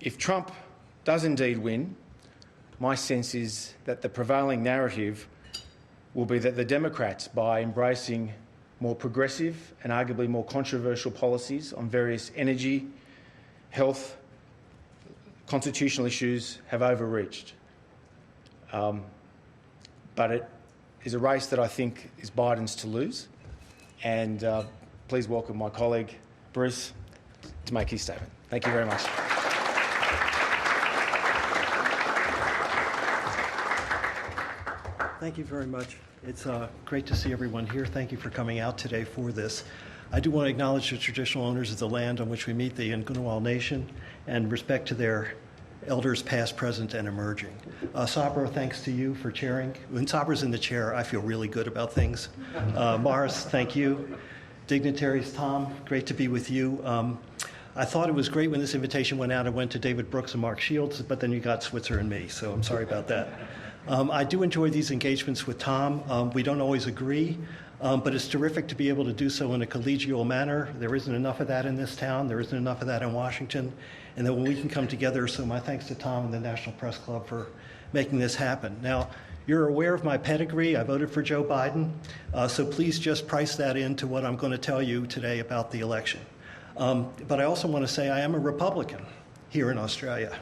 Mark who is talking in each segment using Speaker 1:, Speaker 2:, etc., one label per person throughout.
Speaker 1: If Trump does indeed win, my sense is that the prevailing narrative will be that the Democrats, by embracing more progressive and arguably more controversial policies on various energy, health, constitutional issues, have overreached. But it is a race that I think is Biden's to lose. And please welcome my colleague, Bruce, to make his statement. Thank you very much.
Speaker 2: Thank you very much. It's great to see everyone here. Thank you for coming out today for this. I do want to acknowledge the traditional owners of the land on which we meet, the Ngunnawal Nation, and respect to their elders past, present, and emerging. Sabra, thanks to you for chairing. When Sabra's in the chair, I feel really good about things. Morris, thank you. Dignitaries, Tom, great to be with you. I thought it was great when this invitation went out. I went to David Brooks and Mark Shields, but then you got Switzer and me, so I'm sorry about that. I do enjoy these engagements with Tom. We don't always agree, but it's terrific to be able to do so in a collegial manner. There isn't enough of that in this town. There isn't enough of that in Washington. And that when we can come together, so my thanks to Tom and the National Press Club for making this happen. Now, you're aware of my pedigree. I voted for Joe Biden, so please just price that into what I'm going to tell you today about the election. But I also want to say I am a Republican here in Australia.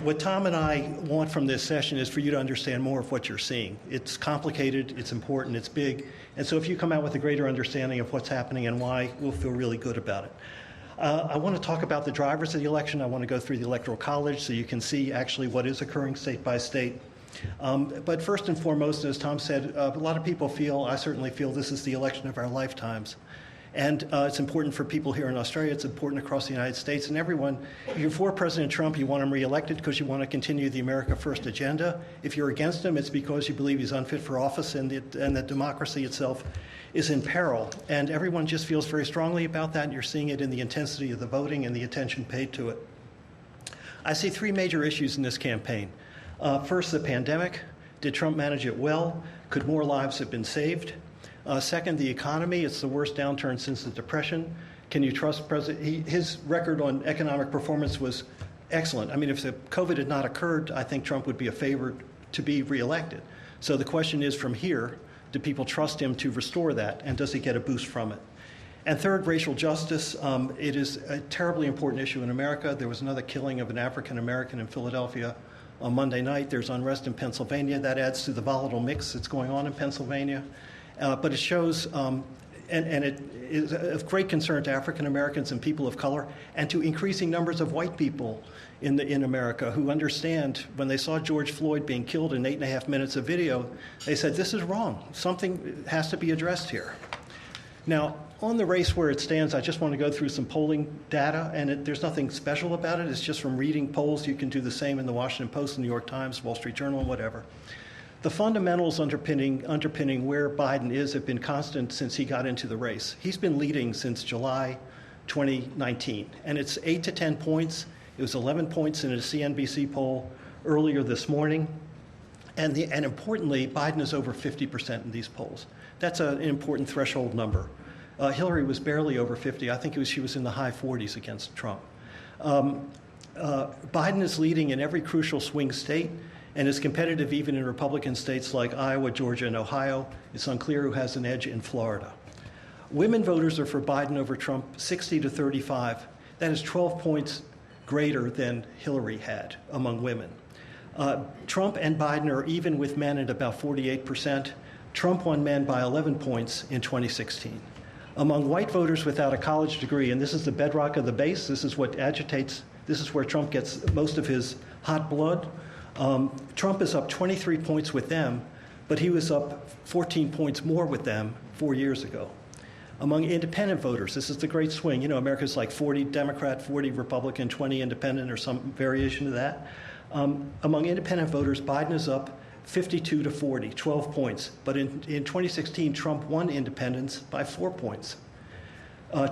Speaker 2: What Tom and I want from this session is for you to understand more of what you're seeing. It's complicated, it's important, it's big, and so if you come out with a greater understanding of what's happening and why, we'll feel really good about it. I want to talk about the drivers of the election. I want to go through the Electoral College so you can see actually what is occurring state by state. But first and foremost, as Tom said, a lot of people feel, I certainly feel, this is the election of our lifetimes. And it's important for people here in Australia. It's important across the United States. And everyone, if you're for President Trump, you want him reelected because you want to continue the America First agenda. If you're against him, it's because you believe he's unfit for office and that democracy itself is in peril. And everyone just feels very strongly about that. And you're seeing it in the intensity of the voting and the attention paid to it. I see three major issues in this campaign. First, the pandemic. Did Trump manage it well? Could more lives have been saved? Second, the economy. It's the worst downturn since the Depression. Can you trust President? His record on economic performance was excellent. I mean, if the COVID had not occurred, I think Trump would be a favorite to be reelected. So the question is, from here, do people trust him to restore that, and does he get a boost from it? And third, racial justice. It is a terribly important issue in America. There was another killing of an African American in Philadelphia on Monday night. There's unrest in Pennsylvania. That adds to the volatile mix that's going on in Pennsylvania. But it shows, and it is of great concern to African Americans and people of color, and to increasing numbers of white people in America who understand when they saw George Floyd being killed in 8.5 minutes of video, they said, this is wrong. Something has to be addressed here. Now, on the race where it stands, I just want to go through some polling data, and there's nothing special about it. It's just from reading polls. You can do the same in the Washington Post, the New York Times, Wall Street Journal, and whatever. The fundamentals underpinning where Biden is have been constant since he got into the race. He's been leading since July 2019, and it's 8 to 10 points. It was 11 points in a CNBC poll earlier this morning. And importantly, Biden is over 50% in these polls. That's an important threshold number. Hillary was barely over 50. I think she was in the high 40s against Trump. Biden is leading in every crucial swing state, and is competitive even in Republican states like Iowa, Georgia, and Ohio. It's unclear who has an edge in Florida. Women voters are for Biden over Trump 60 to 35. That is 12 points greater than Hillary had among women. Trump and Biden are even with men at about 48%. Trump won men by 11 points in 2016. Among white voters without a college degree, and this is the bedrock of the base, this is what agitates, this is where Trump gets most of his hot blood. Trump is up 23 points with them, but he was up 14 points more with them 4 years ago. Among independent voters, this is the great swing. You know, America's like 40 Democrat, 40 Republican, 20 independent, or some variation of that. Among independent voters, Biden is up 52 to 40, 12 points. But in 2016, Trump won independents by 4 points.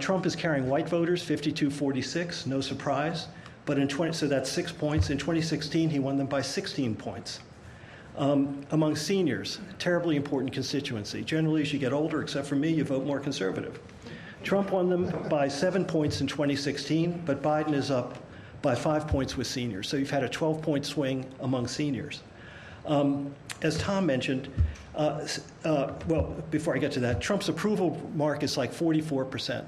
Speaker 2: Trump is carrying white voters, 52-46, no surprise. But so that's 6 points. In 2016, he won them by 16 points. Among seniors, terribly important constituency. Generally, as you get older, except for me, you vote more conservative. Trump won them by 7 points in 2016, but Biden is up by 5 points with seniors. So you've had a 12-point swing among seniors. As Tom mentioned, well, before I get to that, Trump's approval mark is like 44%.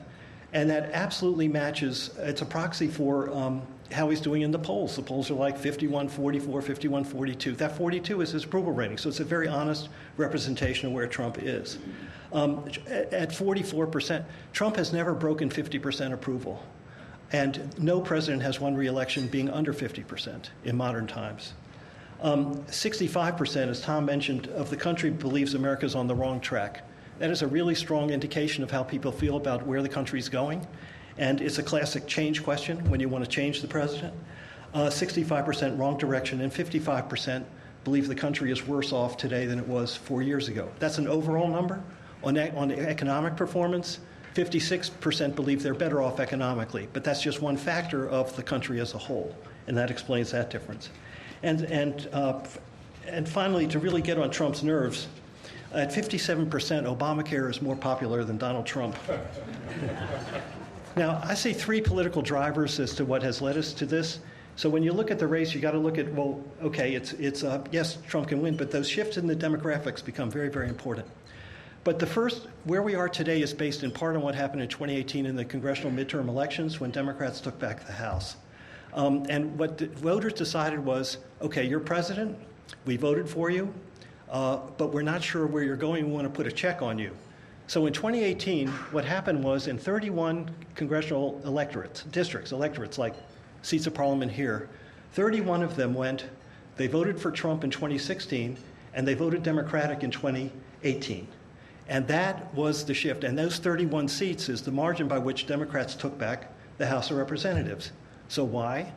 Speaker 2: And that absolutely matches, it's a proxy for how he's doing in the polls. The polls are like 51-44, 51-42. That 42 is his approval rating, so it's a very honest representation of where Trump is. At 44%, Trump has never broken 50% approval. And no president has won re-election being under 50% in modern times. 65%, as Tom mentioned, of the country believes America's on the wrong track. That is a really strong indication of how people feel about where the country's going. And it's a classic change question when you want to change the president. 65% wrong direction, and 55% believe the country is worse off today than it was 4 years ago. That's an overall number. On economic performance, 56% believe they're better off economically, but that's just one factor of the country as a whole, and that explains that difference. And finally, to really get on Trump's nerves, at 57%, Obamacare is more popular than Donald Trump. Now, I see three political drivers as to what has led us to this. So when you look at the race, you got to look at, well, okay, yes, Trump can win, but those shifts in the demographics become very, very important. But the first, where we are today is based in part on what happened in 2018 in the congressional midterm elections when Democrats took back the House. And what the voters decided was, okay, you're president, we voted for you, but we're not sure where you're going, we want to put a check on you. So in 2018, what happened was in 31 congressional districts, like seats of parliament here, 31 of them they voted for Trump in 2016, and they voted Democratic in 2018. And that was the shift. And those 31 seats is the margin by which Democrats took back the House of Representatives. So why?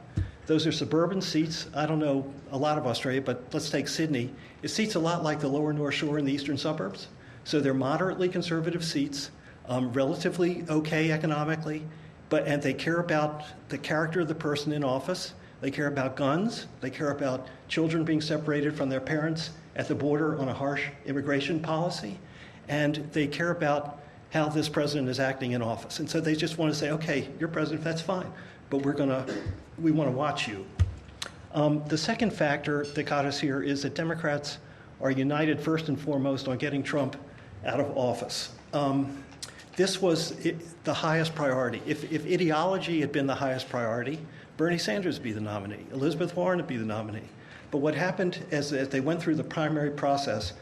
Speaker 2: Those are suburban seats. I don't know a lot of Australia, but let's take Sydney. It seats a lot like the lower North Shore in the eastern suburbs. So they're moderately conservative seats, relatively okay economically, and they care about the character of the person in office. They care about guns. They care about children being separated from their parents at the border on a harsh immigration policy. And they care about how this president is acting in office. And so they just want to say, okay, you're president, that's fine, but we want to watch you. The second factor that got us here is that Democrats are united first and foremost on getting Trump out of office. This was the highest priority. If ideology had been the highest priority, Bernie Sanders would be the nominee, Elizabeth Warren would be the nominee. But what happened as they went through the primary process,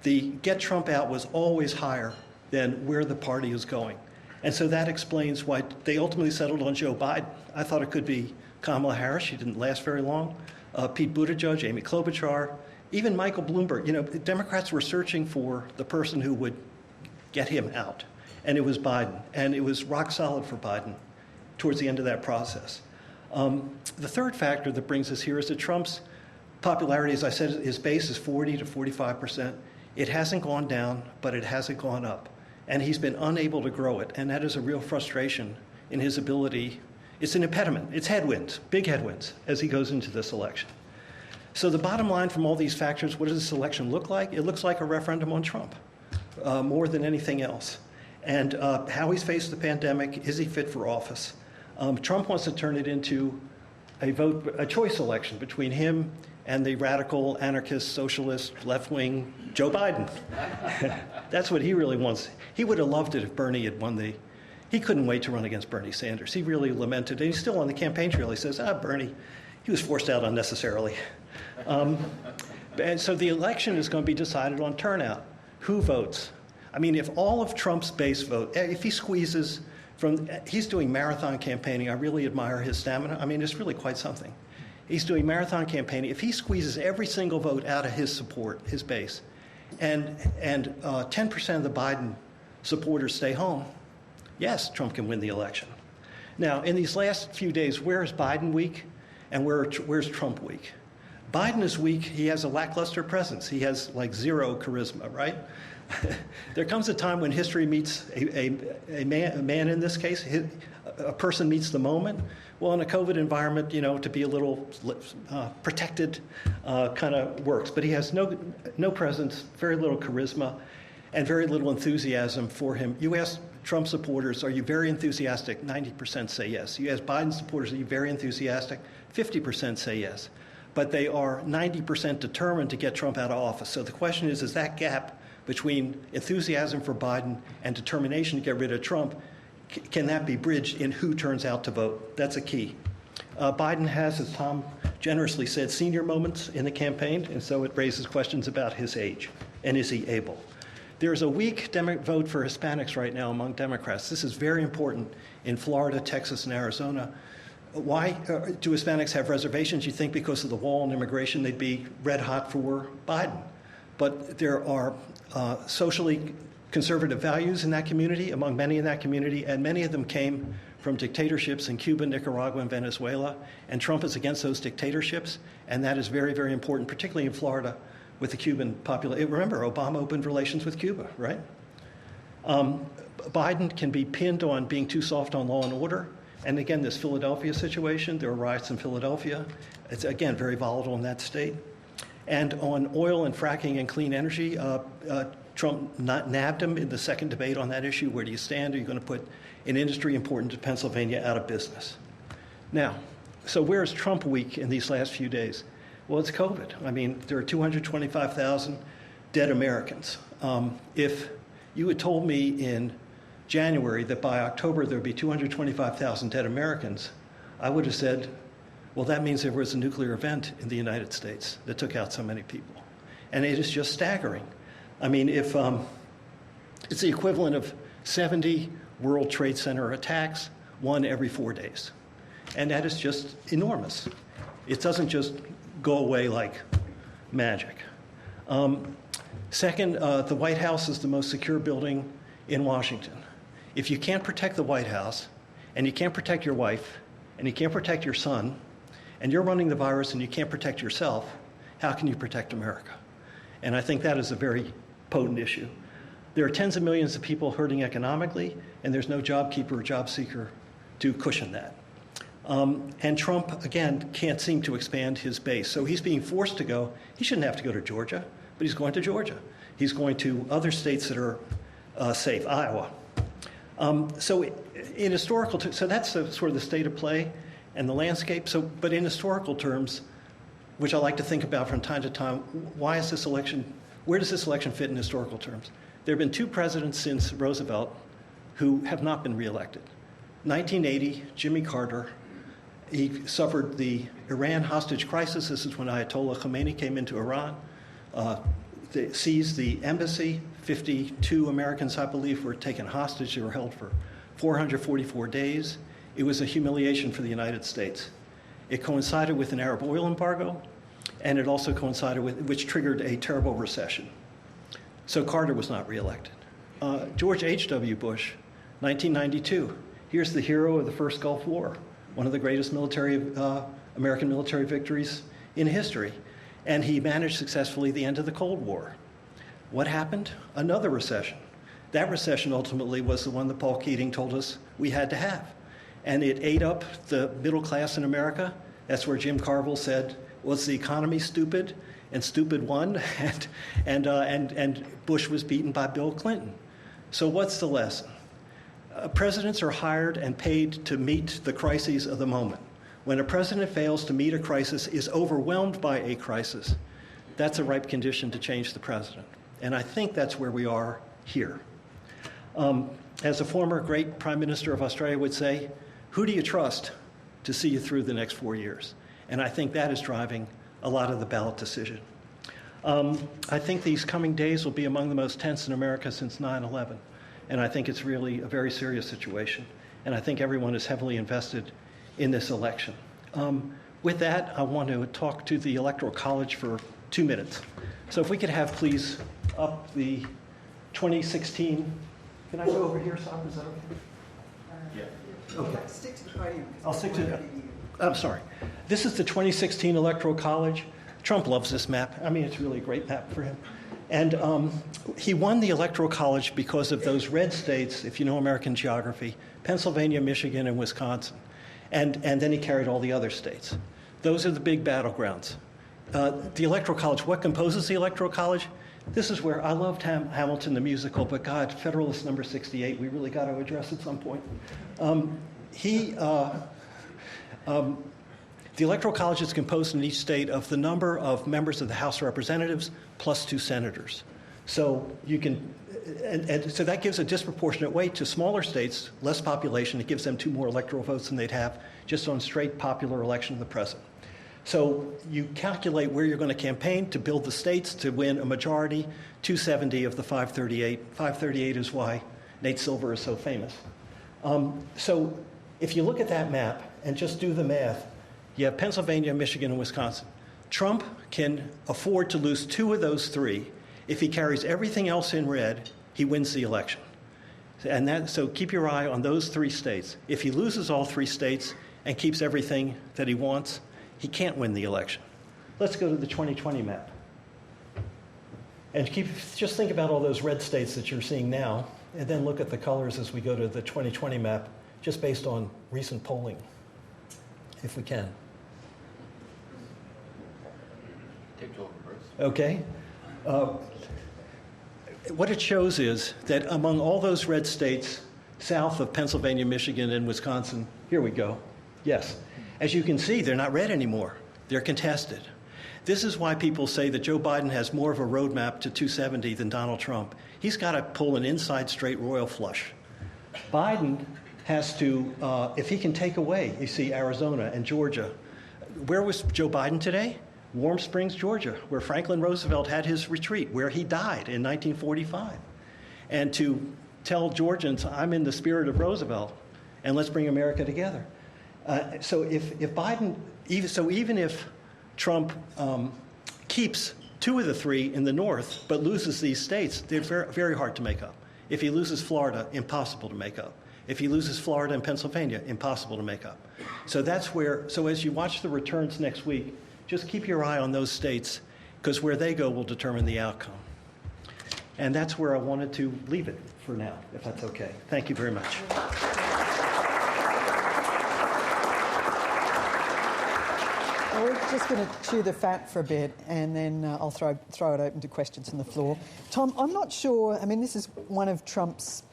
Speaker 2: the get Trump out was always higher than where the party is going. And so that explains why they ultimately settled on Joe Biden. I thought it could be Kamala Harris. She didn't last very long. Pete Buttigieg, Amy Klobuchar, even Michael Bloomberg. You know, Democrats were searching for the person who would get him out. And it was Biden. And it was rock solid for Biden towards the end of that process. The third factor that brings us here is that Trump's popularity, as I said, his base is 40 to 45%. It hasn't gone down, but it hasn't gone up. And he's been unable to grow it. And that is a real frustration in his ability. It's an impediment. It's headwinds, big headwinds, as he goes into this election. So the bottom line from all these factors, what does this election look like? It looks like a referendum on Trump, more than anything else. And how he's faced the pandemic, is he fit for office? Trump wants to turn it into a choice election between him and the radical, anarchist, socialist, left-wing Joe Biden. That's what he really wants. He would have loved it if Bernie had won he couldn't wait to run against Bernie Sanders. He really lamented, and he's still on the campaign trail. He says, Bernie, he was forced out unnecessarily. And so the election is going to be decided on turnout. Who votes? I mean, if all of Trump's base vote, if he squeezes he's doing marathon campaigning. I really admire his stamina. I mean, it's really quite something. He's doing marathon campaigning. If he squeezes every single vote out of his support, his base, and 10% of the Biden supporters stay home, yes, Trump can win the election. Now, in these last few days, where is Biden weak and where's Trump weak? Biden is weak. He has a lackluster presence. He has like zero charisma, right? There comes a time when history meets a man in this case, a person meets the moment. Well, in a COVID environment, to be a little protected kind of works. But he has no presence, very little charisma, and very little enthusiasm for him. You ask Trump supporters, are you very enthusiastic? 90% say yes. You ask Biden supporters, are you very enthusiastic? 50% say yes. But they are 90% determined to get Trump out of office. So the question is that gap between enthusiasm for Biden and determination to get rid of Trump, can that be bridged in who turns out to vote? That's a key. Biden has, as Tom generously said, senior moments in the campaign, and so it raises questions about his age, and is he able? There's a weak vote for Hispanics right now among Democrats. This is very important in Florida, Texas, and Arizona. Why do Hispanics have reservations? You think because of the wall and immigration, they'd be red hot for Biden. But there are socially conservative values in that community, among many in that community, and many of them came from dictatorships in Cuba, Nicaragua, and Venezuela. And Trump is against those dictatorships, and that is very, very important, particularly in Florida with the Cuban population. Remember, Obama opened relations with Cuba, right? Biden can be pinned on being too soft on law and order. And again, this Philadelphia situation, there were riots in Philadelphia. It's, again, very volatile in that state. And on oil and fracking and clean energy, Trump nabbed him in the second debate on that issue. Where do you stand? Are you going to put an industry important to Pennsylvania out of business? Now, so where is Trump weak in these last few days? Well, it's COVID. I mean, there are 225,000 dead Americans. If you had told me in January that by October there would be 225,000 dead Americans, I would have said, well, that means there was a nuclear event in the United States that took out so many people. And it is just staggering. I mean, if it's the equivalent of 70 World Trade Center attacks, one every 4 days. And that is just enormous. It doesn't just go away like magic. Second, the White House is the most secure building in Washington. If you can't protect the White House, and you can't protect your wife, and you can't protect your son, and you're running the virus and you can't protect yourself, how can you protect America? And I think that is a very potent issue. There are tens of millions of people hurting economically, and there's no job keeper or job seeker to cushion that. And Trump, again, can't seem to expand his base. So he's being forced to go. He shouldn't have to go to Georgia, but he's going to Georgia. He's going to other states that are safe, Iowa. So in historical, so that's sort of the state of play and the landscape. So, but in historical terms, which I like to think about from time to time, why is this election, where does this election fit in historical terms? There have been two presidents since Roosevelt who have not been reelected. 1980, Jimmy Carter, he suffered the Iran hostage crisis. This is when Ayatollah Khomeini came into Iran, they seized the embassy. 52 Americans, I believe, were taken hostage. They were held for 444 days. It was a humiliation for the United States. It coincided with an Arab oil embargo, and it also coincided with, which triggered a terrible recession. So Carter was not reelected. George H.W. Bush, 1992. Here's the hero of the first Gulf War, one of the greatest American military victories in history. And he managed successfully the end of the Cold War. What happened? Another recession. That recession ultimately was the one that Paul Keating told us we had to have. And it ate up the middle class in America. That's where Jim Carville said, was the economy stupid? And stupid won, and Bush was beaten by Bill Clinton. So what's the lesson? Presidents are hired and paid to meet the crises of the moment. When a president fails to meet a crisis, is overwhelmed by a crisis, that's a ripe condition to change the president. And I think that's where we are here. As a former great Prime Minister of Australia would say, who do you trust to see you through the next 4 years? And I think that is driving a lot of the ballot decision. I think these coming days will be among the most tense in America since 9/11. And I think it's really a very serious situation. And I think everyone is heavily invested in this election. With that, I want to talk to the Electoral College for 2 minutes. So if we could have, please, up the 2016. Can I go over here, Sam? Is that okay? Yeah. Okay.
Speaker 3: Stick to the podium.
Speaker 2: I'll stick to it. I'm sorry. This is the 2016 Electoral College. Trump loves this map. I mean, it's really a great map for him. And he won the Electoral College because of those red states, if you know American geography, Pennsylvania, Michigan, and Wisconsin. And then he carried all the other states. Those are the big battlegrounds. The Electoral College, what composes the Electoral College? This is where I loved Hamilton the musical, but God, Federalist number 68, we really got to address at some point. The Electoral College is composed in each state of the number of members of the House of Representatives plus 2 senators. So you can, and so that gives a disproportionate weight to smaller states, less population. It gives them 2 more electoral votes than they'd have just on straight popular election of the president. So you calculate where you're going to campaign to build the states to win a majority, 270 of the 538. 538 is why Nate Silver is so famous. So if you look at that map and just do the math, you have Pennsylvania, Michigan, and Wisconsin. Trump can afford to lose 2 of those 3. If he carries everything else in red, he wins the election. So keep your eye on those 3 states. If he loses all 3 states and keeps everything that he wants, he can't win the election. Let's go to the 2020 map. And just think about all those red states that you're seeing now, and then look at the colors as we go to the 2020 map, just based on recent polling, if we can. Okay. What it shows is that among all those red states south of Pennsylvania, Michigan, and Wisconsin, here we go. Yes. As you can see, they're not red anymore. They're contested. This is why people say that Joe Biden has more of a roadmap to 270 than Donald Trump. He's got to pull an inside straight royal flush. Biden has to, if he can take away, you see, Arizona and Georgia. Where was Joe Biden today? Warm Springs, Georgia, where Franklin Roosevelt had his retreat, where he died in 1945. And to tell Georgians, I'm in the spirit of Roosevelt, and let's bring America together. So if Biden, even if Trump keeps 2 of the 3 in the north, but loses these states, they're very, very hard to make up. If he loses Florida, impossible to make up. If he loses Florida and Pennsylvania, impossible to make up. So that's where, so as you watch the returns next week, just keep your eye on those states, because where they go will determine the outcome. And that's where I wanted to leave it for now, if that's okay. Thank you very much.
Speaker 3: Well, we're just going to chew the fat for a bit, and then I'll throw it open to questions on the floor. Tom, I'm not sure, I mean, this is one of Trump's,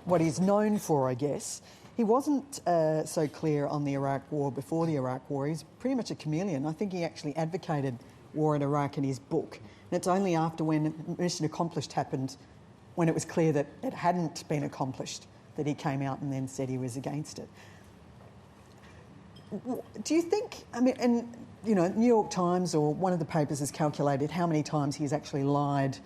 Speaker 3: what he's known for, I guess. He wasn't so clear on the Iraq War before the Iraq War. He's pretty much a chameleon. I think he actually advocated war in Iraq in his book. And it's only after when Mission Accomplished happened, when it was clear that it hadn't been accomplished, that he came out and then said he was against it. Do you think, I mean, and, you know, New York Times or one of the papers has calculated how many times he's actually lied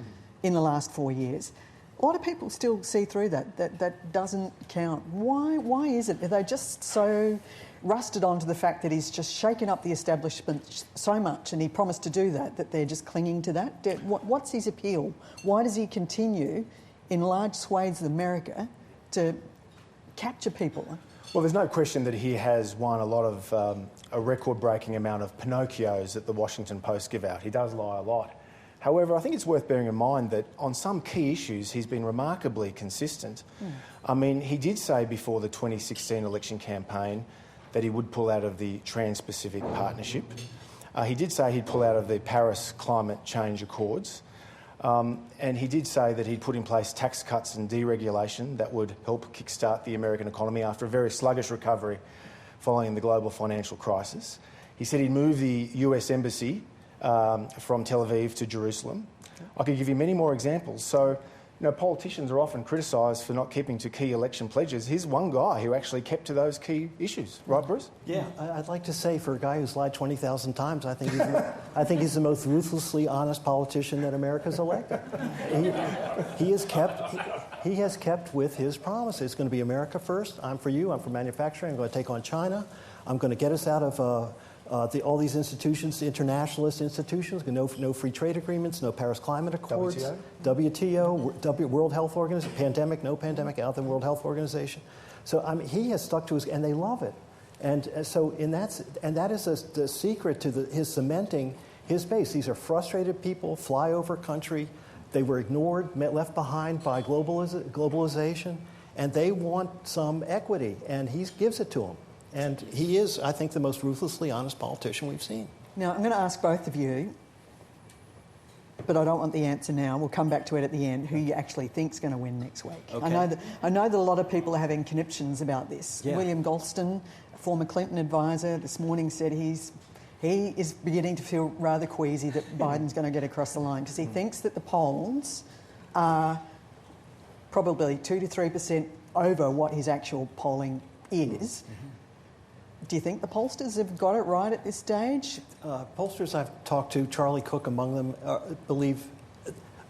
Speaker 3: in the last 4 years. A lot of people still see through that doesn't count. Why is it? Are they just so rusted onto the fact that he's just shaken up the establishment so much, and he promised to do that they're just clinging to that? What's his appeal? Why does he continue in large swathes of America to capture people?
Speaker 1: Well, there's no question that he has won a lot of a record-breaking amount of Pinocchios that the Washington Post give out. He does lie a lot. However, I think it's worth bearing in mind that on some key issues he's been remarkably consistent. I mean, he did say before the 2016 election campaign that he would pull out of the Trans-Pacific Partnership. He did say he'd pull out of the Paris Climate Change Accords. And he did say that he'd put in place tax cuts and deregulation that would help kickstart the American economy after a very sluggish recovery following the global financial crisis. He said he'd move the US Embassy from Tel Aviv to Jerusalem. I could give you many more examples. So, you know, politicians are often criticised for not keeping to key election pledges. He's one guy who actually kept to those key issues. Right, Bruce?
Speaker 2: Yeah, I'd like to say for a guy who's lied 20,000 times, I think he's the most ruthlessly honest politician that America's elected. He has kept with his promises. It's going to be America first. I'm for you. I'm for manufacturing. I'm going to take on China. I'm going to get us out of all these institutions, the internationalist institutions, no free trade agreements, no Paris Climate Accords, WTO, World Health Organization, pandemic, no pandemic, out of the World Health Organization. So he has stuck to his, and they love it. And so that is the secret to his cementing his base. These are frustrated people, flyover country. They were ignored, left behind by globalization, and they want some equity, and he gives it to them. And he is, I think, the most ruthlessly honest politician we've seen.
Speaker 3: Now, I'm going to ask both of you, but I don't want the answer now. We'll come back to it at the end, who you actually think's going to win next week.
Speaker 4: Okay.
Speaker 3: I know that a lot of people are having conniptions about this.
Speaker 4: Yeah.
Speaker 3: William Galston, a former Clinton advisor, this morning said he is beginning to feel rather queasy that Biden's going to get across the line because he thinks that the polls are probably 2 to 3% over what his actual polling is. Do you think the pollsters have got it right at this stage?
Speaker 2: Pollsters I've talked to, Charlie Cook among them, believe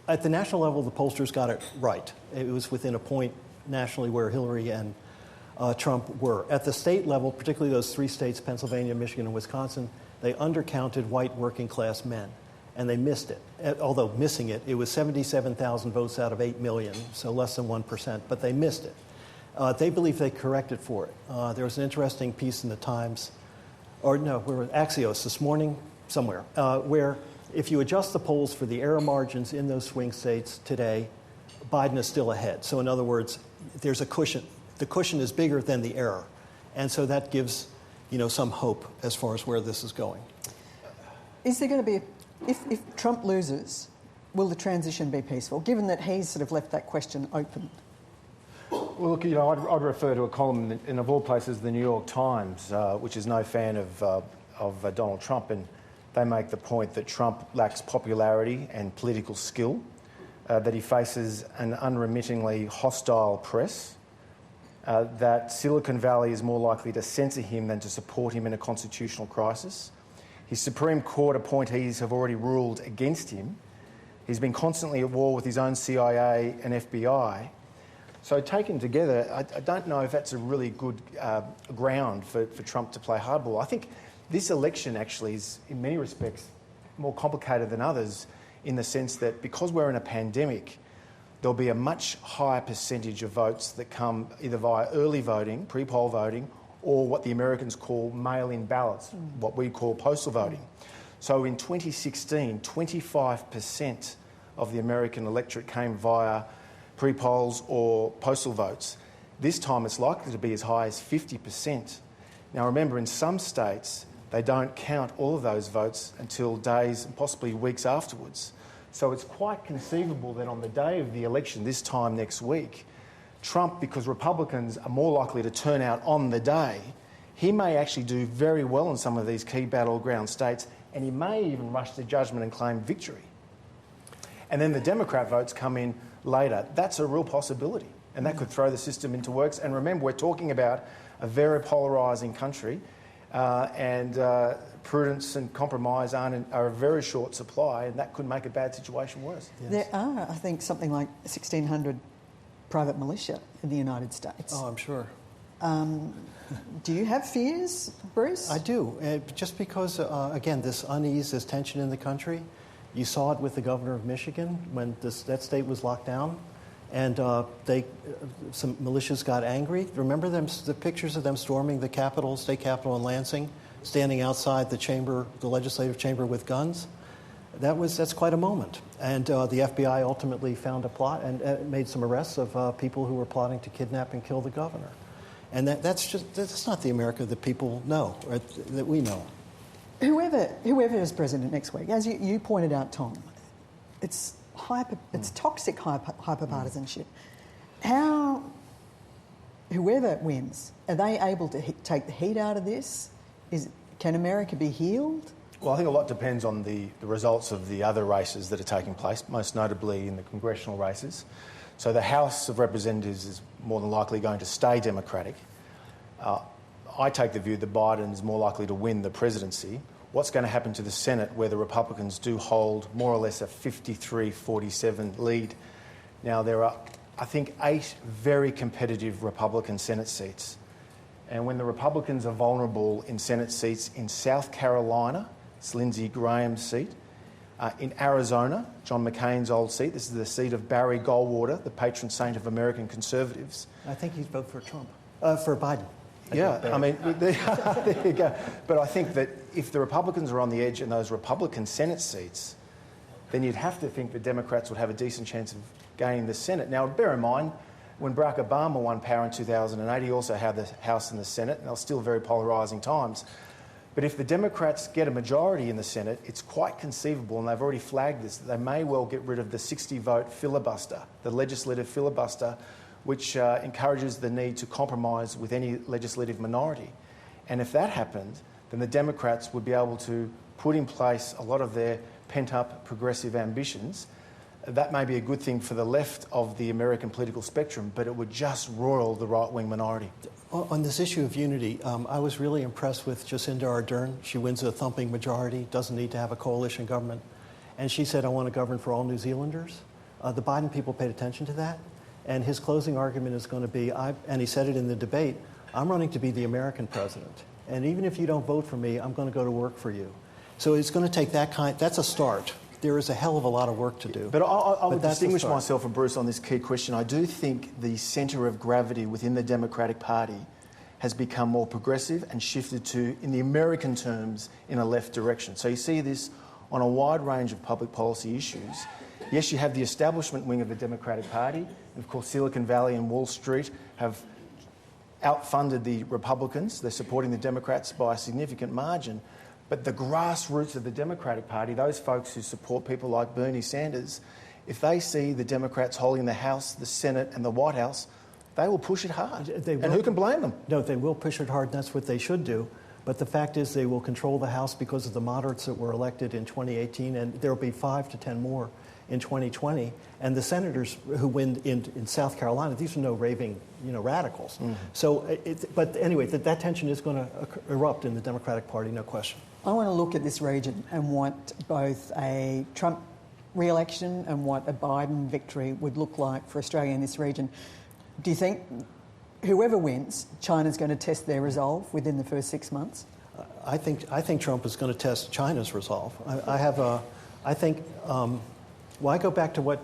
Speaker 2: at the national level the pollsters got it right. It was within a point nationally where Hillary and Trump were. At the state level, particularly those 3 states, Pennsylvania, Michigan, and Wisconsin, they undercounted white working class men, and they missed it. Although missing it, it was 77,000 votes out of 8 million, so less than 1%, but they missed it. They believe they corrected for it. There was an interesting piece in the Times, or no, we were at Axios this morning, somewhere, where if you adjust the polls for the error margins in those swing states today, Biden is still ahead. So in other words, there's a cushion. The cushion is bigger than the error. And so that gives, some hope as far as where this is going.
Speaker 3: Is there going to be, if Trump loses, will the transition be peaceful, given that he's sort of left that question open?
Speaker 1: Well, look, I'd refer to a column in, of all places, the New York Times, which is no fan of Donald Trump, and they make the point that Trump lacks popularity and political skill, that he faces an unremittingly hostile press, that Silicon Valley is more likely to censor him than to support him in a constitutional crisis. His Supreme Court appointees have already ruled against him. He's been constantly at war with his own CIA and FBI. So taken together, I don't know if that's a really good ground for Trump to play hardball. I think this election actually is, in many respects, more complicated than others in the sense that because we're in a pandemic, there'll be a much higher percentage of votes that come either via early voting, pre-poll voting, or what the Americans call mail-in ballots, what we call postal voting. So in 2016, 25% of the American electorate came via pre-polls or postal votes. This time it's likely to be as high as 50%. Now remember, in some states, they don't count all of those votes until days and possibly weeks afterwards. So it's quite conceivable that on the day of the election, this time next week, Trump, because Republicans are more likely to turn out on the day, he may actually do very well in some of these key battleground states, and he may even rush to judgment and claim victory. And then the Democrat votes come in later. That's a real possibility, and that could throw the system into works. And remember, we're talking about a very polarising country, and prudence and compromise are a very short supply, and that could make a bad situation worse.
Speaker 3: Yes. There are, I think, something like 1,600 private militia in the United States.
Speaker 2: Oh, I'm sure.
Speaker 3: Do you have fears, Bruce?
Speaker 2: I do, just because, again, this unease, this tension in the country. You saw it with the governor of Michigan when that state was locked down, and some militias got angry. Remember the pictures of them storming the Capitol, state capitol in Lansing, standing outside the legislative chamber with guns? That's quite a moment. And the FBI ultimately found a plot and made some arrests of people who were plotting to kidnap and kill the governor. And that's not the America that people know, or that we know.
Speaker 3: Whoever is president next week, as you pointed out, Tom, it's toxic hyperpartisanship. Whoever wins, are they able to take the heat out of this? Can America be healed?
Speaker 1: Well, I think a lot depends on the results of the other races that are taking place, most notably in the congressional races. So the House of Representatives is more than likely going to stay Democratic. I take the view that Biden's more likely to win the presidency. What's going to happen to the Senate, where the Republicans do hold more or less a 53-47 lead? Now, there are, I think, 8 very competitive Republican Senate seats. And when the Republicans are vulnerable in Senate seats in South Carolina, it's Lindsey Graham's seat. In Arizona, John McCain's old seat. This is the seat of Barry Goldwater, the patron saint of American conservatives.
Speaker 2: I think he'd vote for Trump. For Biden.
Speaker 1: I mean, there you go. But I think that if the Republicans are on the edge in those Republican Senate seats, then you'd have to think the Democrats would have a decent chance of gaining the Senate. Now, bear in mind, when Barack Obama won power in 2008, he also had the House and the Senate, and they were still very polarising times. But if the Democrats get a majority in the Senate, it's quite conceivable, and they've already flagged this, that they may well get rid of the 60-vote filibuster, the legislative filibuster, which encourages the need to compromise with any legislative minority. And if that happened, then the Democrats would be able to put in place a lot of their pent-up progressive ambitions. That may be a good thing for the left of the American political spectrum, but it would just roil the right-wing minority.
Speaker 2: On this issue of unity, I was really impressed with Jacinda Ardern. She wins a thumping majority, doesn't need to have a coalition government. And she said, I want to govern for all New Zealanders. The Biden people paid attention to that. And his closing argument is going to be, and he said it in the debate, I'm running to be the American president. And even if you don't vote for me, I'm going to go to work for you. So it's going to take that's a start. There is a hell of a lot of work to do.
Speaker 1: But I would distinguish myself from Bruce on this key question. I do think the centre of gravity within the Democratic Party has become more progressive and shifted to, in the American terms, in a left direction. So you see this on a wide range of public policy issues. Yes, you have the establishment wing of the Democratic Party, and of course Silicon Valley and Wall Street have outfunded the Republicans. They're supporting the Democrats by a significant margin. But the grassroots of the Democratic Party, those folks who support people like Bernie Sanders, if they see the Democrats holding the House, the Senate and the White House, they will push it hard. And who can blame them?
Speaker 2: No, they will push it hard, and that's what they should do. But the fact is they will control the House because of the moderates that were elected in 2018, and there will be 5 to 10 more in 2020. And the senators who win in South Carolina, these are no raving, radicals. Mm-hmm. So, but anyway, that tension is going to erupt in the Democratic Party, no question.
Speaker 3: I want to look at this region and what both a Trump re-election and what a Biden victory would look like for Australia in this region. Do you think whoever wins, China's going to test their resolve within the first 6 months?
Speaker 2: I think Trump is going to test China's resolve. I go back to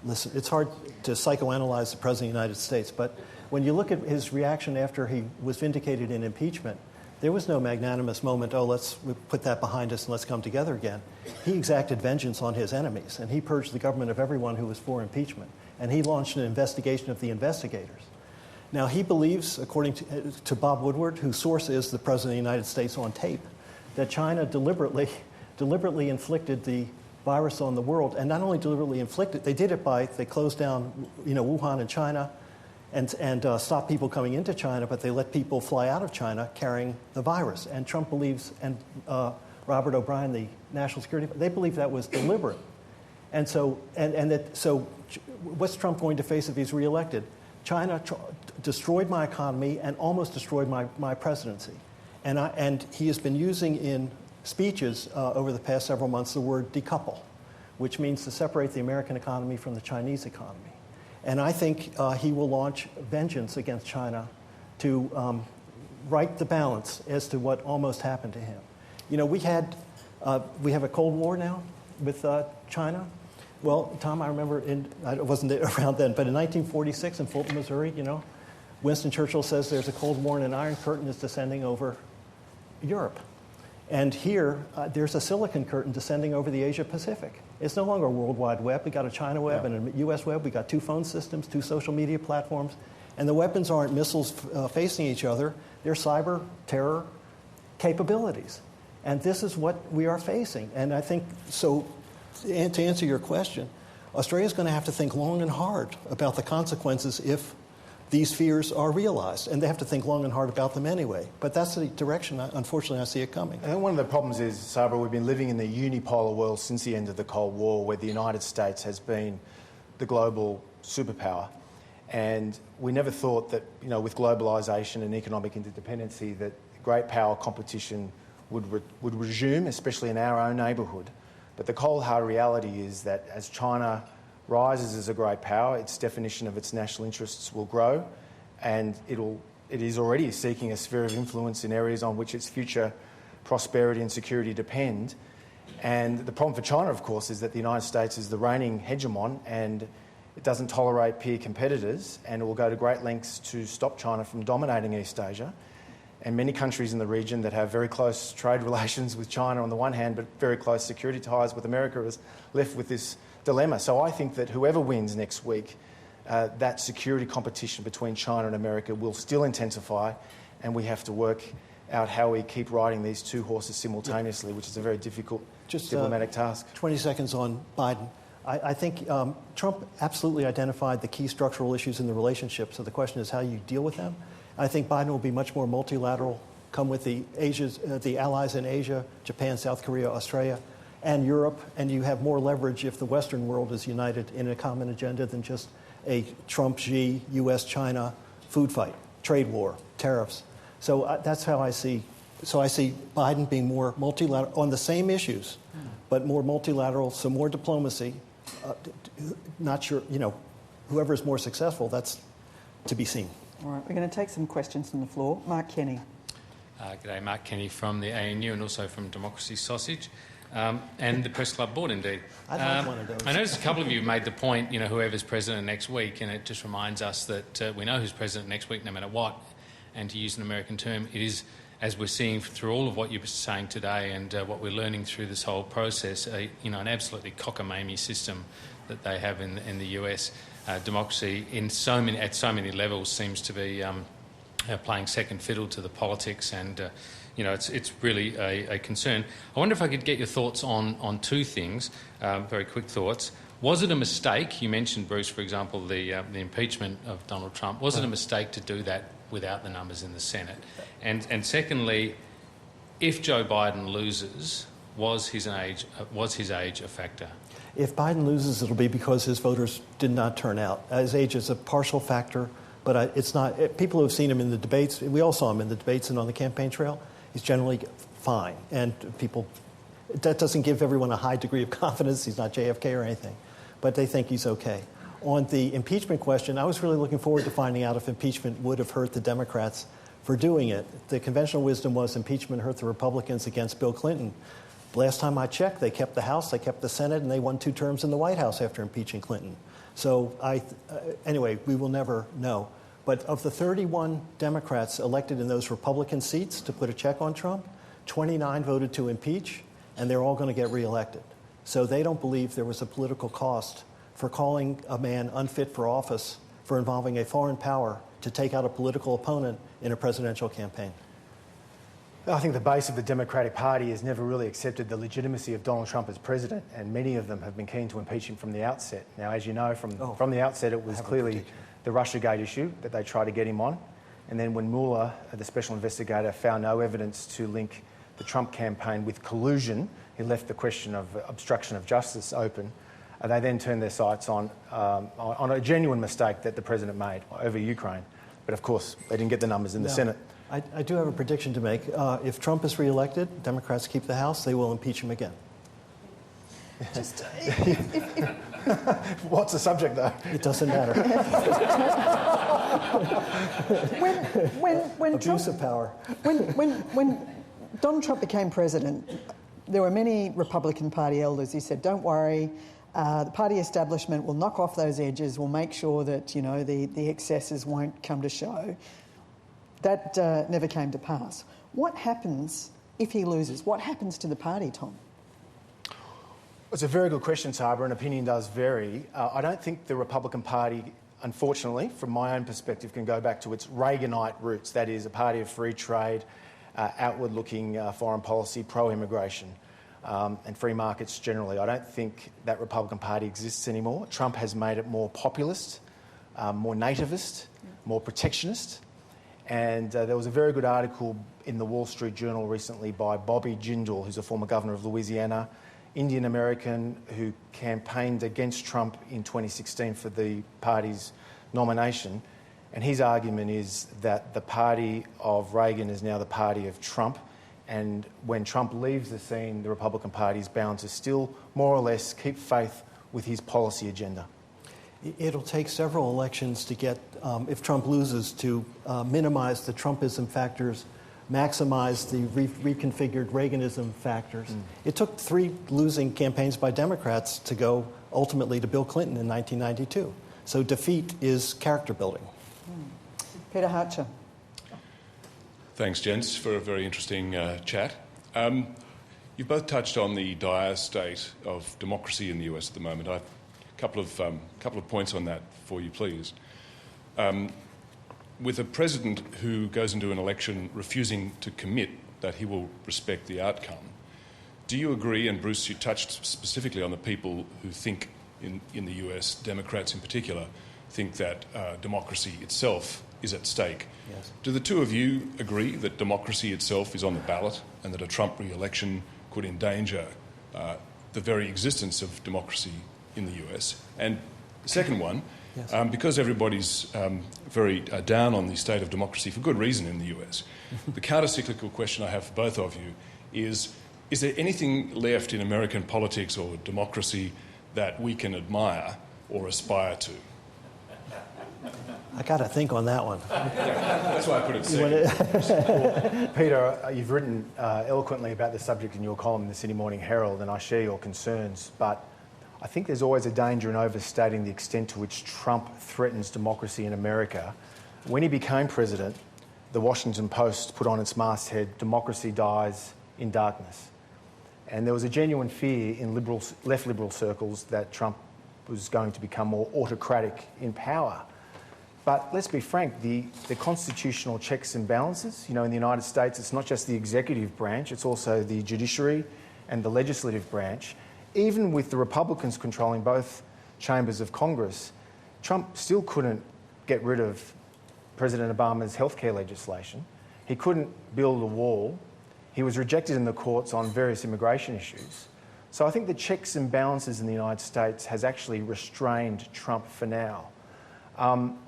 Speaker 2: listen, it's hard to psychoanalyze the President of the United States, but when you look at his reaction after he was vindicated in impeachment, there was no magnanimous moment, let's put that behind us and let's come together again. He exacted vengeance on his enemies, and he purged the government of everyone who was for impeachment, and he launched an investigation of the investigators. Now, he believes, according to Bob Woodward, whose source is the President of the United States on tape, that China deliberately inflicted the virus on the world, and not only deliberately inflicted, they did it they closed down, Wuhan in China, and stop people coming into China, but they let people fly out of China carrying the virus. And Trump believes, and Robert O'Brien, the national security, they believe that was deliberate. And so what's Trump going to face if he's reelected? China destroyed my economy and almost destroyed my presidency. And he has been using in speeches over the past several months the word decouple, which means to separate the American economy from the Chinese economy. And I think he will launch vengeance against China to right the balance as to what almost happened to him. We have a Cold War now with China. Well, Tom, I remember, I wasn't around then, but in 1946 in Fulton, Missouri, Winston Churchill says there's a Cold War and an Iron Curtain is descending over Europe. And here, there's a silicon curtain descending over the Asia-Pacific. It's no longer a World Wide Web. We got a China web and a U.S. web. We got 2 phone systems, 2 social media platforms. And the weapons aren't missiles facing each other. They're cyber terror capabilities. And this is what we are facing. And I think, so to answer your question, Australia's going to have to think long and hard about the consequences if these fears are realized, and they have to think long and hard about them anyway. But that's the direction, unfortunately, I see it coming.
Speaker 1: I think one of the problems is, Sabra, we've been living in the unipolar world since the end of the Cold War, where the United States has been the global superpower. And we never thought that, with globalisation and economic interdependency, that great power competition would resume, especially in our own neighbourhood. But the cold, hard reality is that as China rises as a great power, its definition of its national interests will grow, and it is already seeking a sphere of influence in areas on which its future prosperity and security depend. And the problem for China, of course, is that the United States is the reigning hegemon, and it doesn't tolerate peer competitors, and it will go to great lengths to stop China from dominating East Asia. And many countries in the region that have very close trade relations with China on the one hand, but very close security ties with America, is left with this dilemma. So I think that whoever wins next week, that security competition between China and America will still intensify, and we have to work out how we keep riding these two horses simultaneously, which is a very difficult diplomatic task.
Speaker 2: 20 seconds on Biden. I think Trump absolutely identified the key structural issues in the relationship, so the question is how you deal with them. I think Biden will be much more multilateral, come with the allies in Asia, Japan, South Korea, Australia, and Europe, and you have more leverage if the Western world is united in a common agenda than just a Trump-Xi, U.S.-China food fight, trade war, tariffs. So that's how I see. So I see Biden being more multilateral on the same issues, but more multilateral, so more diplomacy. Not sure, whoever is more successful, that's to be seen.
Speaker 3: All right, we're going to take some questions from the floor. Mark Kenny.
Speaker 4: G'day, Mark Kenny from the ANU and also from Democracy Sausage and the Press Club Board, indeed.
Speaker 2: I'd like one of those.
Speaker 4: I noticed a couple of you made the point, whoever's president next week, and it just reminds us that we know who's president next week no matter what, and to use an American term, it is, as we're seeing through all of what you were saying today and what we're learning through this whole process, an absolutely cockamamie system that they have in the US. Democracy at so many levels seems to be playing second fiddle to the politics, and it's really a concern. I wonder if I could get your thoughts on two things, very quick thoughts. Was it a mistake? You mentioned, Bruce, for example, the impeachment of Donald Trump. Was it a mistake to do that without the numbers in the Senate? And secondly, if Joe Biden loses, was his age a factor?
Speaker 2: If Biden loses, it'll be because his voters did not turn out. His age is a partial factor, but it's not. People who have seen him in the debates, we all saw him in the debates and on the campaign trail, he's generally fine. And that doesn't give everyone a high degree of confidence. He's not JFK or anything, but they think he's okay. On the impeachment question, I was really looking forward to finding out if impeachment would have hurt the Democrats for doing it. The conventional wisdom was impeachment hurt the Republicans against Bill Clinton. Last time I checked, they kept the House, they kept the Senate, and they won 2 terms in the White House after impeaching Clinton. So anyway, we will never know. But of the 31 Democrats elected in those Republican seats to put a check on Trump, 29 voted to impeach, and they're all going to get reelected. So they don't believe there was a political cost for calling a man unfit for office for involving a foreign power to take out a political opponent in a presidential campaign.
Speaker 1: I think the base of the Democratic Party has never really accepted the legitimacy of Donald Trump as president, and many of them have been keen to impeach him from the outset. Now, as you know, from the outset, it was clearly the Russiagate issue that they tried to get him on. And then when Mueller, the special investigator, found no evidence to link the Trump campaign with collusion, he left the question of obstruction of justice open. They then turned their sights on a genuine mistake that the president made over Ukraine. But of course, they didn't get the numbers in the Senate.
Speaker 2: I do have a prediction to make. If Trump is reelected, Democrats keep the House, they will impeach him again.
Speaker 3: Just,
Speaker 1: What's the subject, though?
Speaker 2: It doesn't matter.
Speaker 3: when
Speaker 2: Abuse
Speaker 3: Trump,
Speaker 2: of power.
Speaker 3: when Donald Trump became president, there were many Republican Party elders who said, don't worry, the party establishment will knock off those edges, will make sure that, the excesses won't come to show. That never came to pass. What happens if he loses? What happens to the party, Tom?
Speaker 1: It's a very good question, Tarbara, and opinion does vary. I don't think the Republican Party, unfortunately, from my own perspective, can go back to its Reaganite roots. That is, a party of free trade, outward-looking foreign policy, pro-immigration, and free markets generally. I don't think that Republican Party exists anymore. Trump has made it more populist, more nativist, more protectionist. And there was a very good article in the Wall Street Journal recently by Bobby Jindal, who's a former governor of Louisiana, Indian American who campaigned against Trump in 2016 for the party's nomination. And his argument is that the party of Reagan is now the party of Trump. And when Trump leaves the scene, the Republican Party is bound to still more or less keep faith with his policy agenda.
Speaker 2: It'll take several elections to get, if Trump loses, to minimize the Trumpism factors, maximize the reconfigured Reaganism factors. It took 3 losing campaigns by Democrats to go ultimately to Bill Clinton in 1992. So defeat is character building.
Speaker 3: Peter Hartcher.
Speaker 5: Thanks, gents, for a very interesting chat. You've both touched on the dire state of democracy in the US at the moment. Couple of points on that for you, please. with a president who goes into an election refusing to commit that he will respect the outcome, do you agree, and Bruce, you touched specifically on the people who think in the US, Democrats in particular, think that democracy itself is at stake.
Speaker 2: Yes.
Speaker 5: Do the two of you agree that democracy itself is on the ballot and that a Trump re-election could endanger the very existence of democracy in the US? And the second one,
Speaker 2: yes.
Speaker 5: Because everybody's very down on the state of democracy for good reason in the US, the counter-cyclical question I have for both of you is there anything left in American politics or democracy that we can admire or aspire to?
Speaker 2: I got to think on that one.
Speaker 5: That's why I put it second.
Speaker 1: Peter, you've written eloquently about the subject in your column in the Sydney Morning Herald, and I share your concerns, but I think there's always a danger in overstating the extent to which Trump threatens democracy in America. When he became president, the Washington Post put on its masthead, "Democracy dies in darkness." And there was a genuine fear in left liberal circles that Trump was going to become more autocratic in power. But let's be frank, the constitutional checks and balances, in the United States, it's not just the executive branch, it's also the judiciary and the legislative branch. Even with the Republicans controlling both chambers of Congress, Trump still couldn't get rid of President Obama's healthcare legislation. He couldn't build a wall. He was rejected in the courts on various immigration issues. So I think the checks and balances in the United States has actually restrained Trump for now.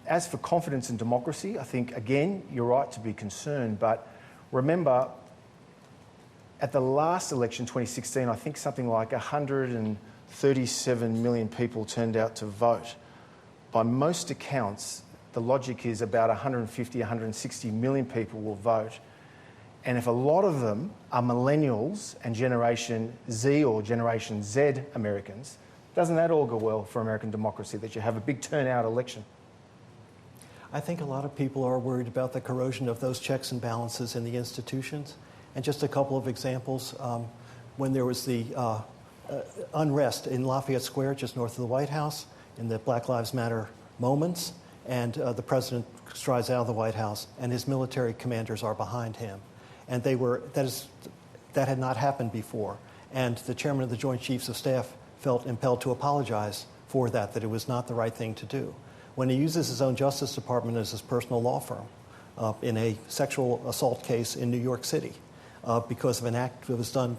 Speaker 1: As for confidence in democracy, I think, again, you're right to be concerned, but remember, at the last election, 2016, I think something like 137 million people turned out to vote. By most accounts, the logic is about 150, 160 million people will vote. And if a lot of them are millennials and Generation Z or Generation Z Americans, doesn't that augur well for American democracy, that you have a big turnout election?
Speaker 2: I think a lot of people are worried about the corrosion of those checks and balances in the institutions. And just a couple of examples. When there was the unrest in Lafayette Square, just north of the White House, in the Black Lives Matter moments, and the president strides out of the White House, and his military commanders are behind him. And that had not happened before. And the chairman of the Joint Chiefs of Staff felt impelled to apologize for that it was not the right thing to do. When he uses his own Justice Department as his personal law firm in a sexual assault case in New York City because of an act that was done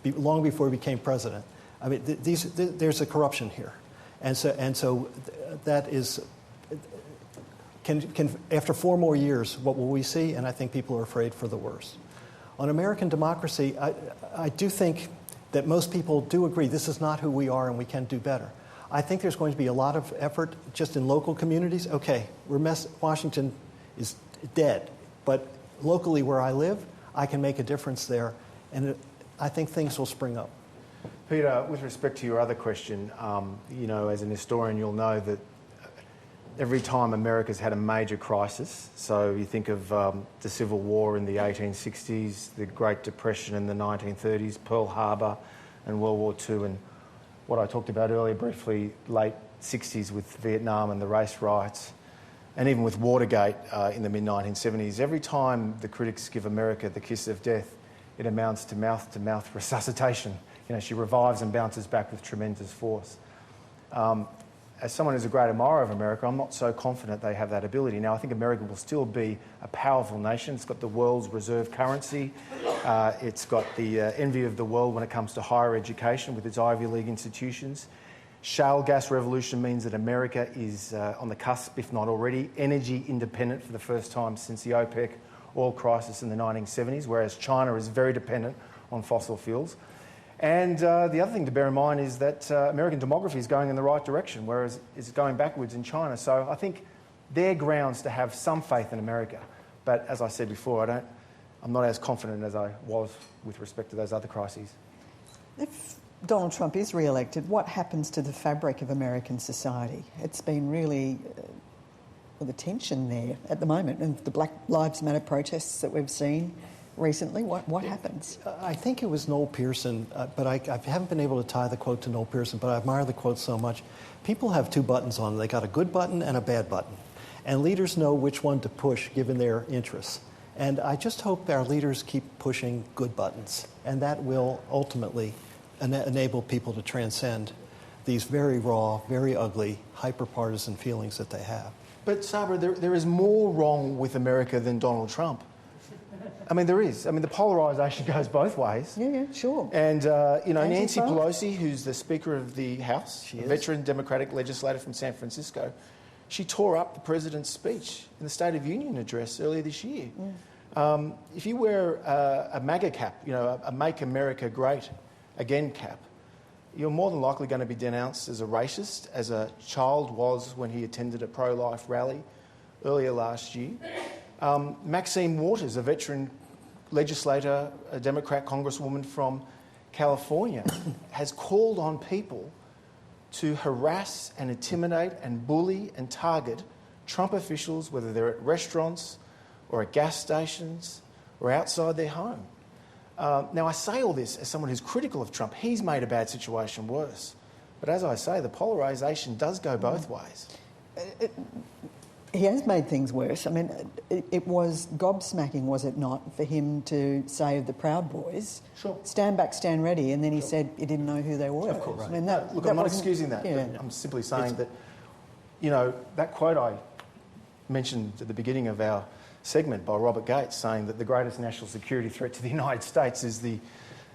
Speaker 2: long before he became president. I mean, there's a corruption here. And so that is... after 4 more years, what will we see? And I think people are afraid for the worst. On American democracy, I do think that most people do agree this is not who we are and we can do better. I think there's going to be a lot of effort just in local communities. Okay, Washington is dead, but locally where I live, I can make a difference there, and I think things will spring up.
Speaker 1: Peter, with respect to your other question, as an historian, you'll know that every time America's had a major crisis, so you think of the Civil War in the 1860s, the Great Depression in the 1930s, Pearl Harbor and World War II, and what I talked about earlier briefly, late 60s with Vietnam and the race riots, and even with Watergate in the mid-1970s. Every time the critics give America the kiss of death, it amounts to mouth-to-mouth resuscitation. She revives and bounces back with tremendous force. As someone who's a great admirer of America, I'm not so confident they have that ability. Now, I think America will still be a powerful nation. It's got the world's reserve currency. It's got the envy of the world when it comes to higher education with its Ivy League institutions. Shale gas revolution means that America is on the cusp, if not already, energy independent for the first time since the OPEC oil crisis in the 1970s, whereas China is very dependent on fossil fuels. And the other thing to bear in mind is that American demography is going in the right direction, whereas it's going backwards in China. So I think there are grounds to have some faith in America. But as I said before, I'm not as confident as I was with respect to those other crises.
Speaker 3: If Donald Trump is re-elected, what happens to the fabric of American society? It's been really the tension there at the moment, and the Black Lives Matter protests that we've seen recently. What happens?
Speaker 2: I think it was Noel Pearson, but I haven't been able to tie the quote to Noel Pearson, but I admire the quote so much. People have 2 buttons on. They got a good button and a bad button. And leaders know which one to push given their interests. And I just hope our leaders keep pushing good buttons, and that will ultimately enable people to transcend these very raw, very ugly, hyper-partisan feelings that they have.
Speaker 1: But, Sabra, there is more wrong with America than Donald Trump. I mean, there is. I mean, the polarisation goes both ways.
Speaker 3: Yeah, sure.
Speaker 1: And, Nancy
Speaker 3: Anti-Trump?
Speaker 1: Pelosi, who's the Speaker of the House, a veteran Democratic legislator from San Francisco, she tore up the President's speech in the State of Union address earlier this year. If you wear a MAGA cap, a Make America Great Again cap, you're more than likely going to be denounced as a racist, as a child was when he attended a pro-life rally earlier last year. Maxine Waters, a veteran legislator, a Democrat congresswoman from California, has called on people to harass and intimidate and bully and target Trump officials, whether they're at restaurants or at gas stations or outside their home. Now, I say all this as someone who's critical of Trump. He's made a bad situation worse. But as I say, the polarisation does go both ways.
Speaker 3: He has made things worse. I mean, it was gobsmacking, was it not, for him to say of the Proud Boys,
Speaker 1: Sure.
Speaker 3: stand back, stand ready, and then he said he didn't know who they were.
Speaker 1: Of course.
Speaker 3: I mean,
Speaker 1: Look, I'm not excusing that.
Speaker 3: Yeah.
Speaker 1: But I'm simply saying that, that quote I mentioned at the beginning of our segment by Robert Gates, saying that the greatest national security threat to the United States is the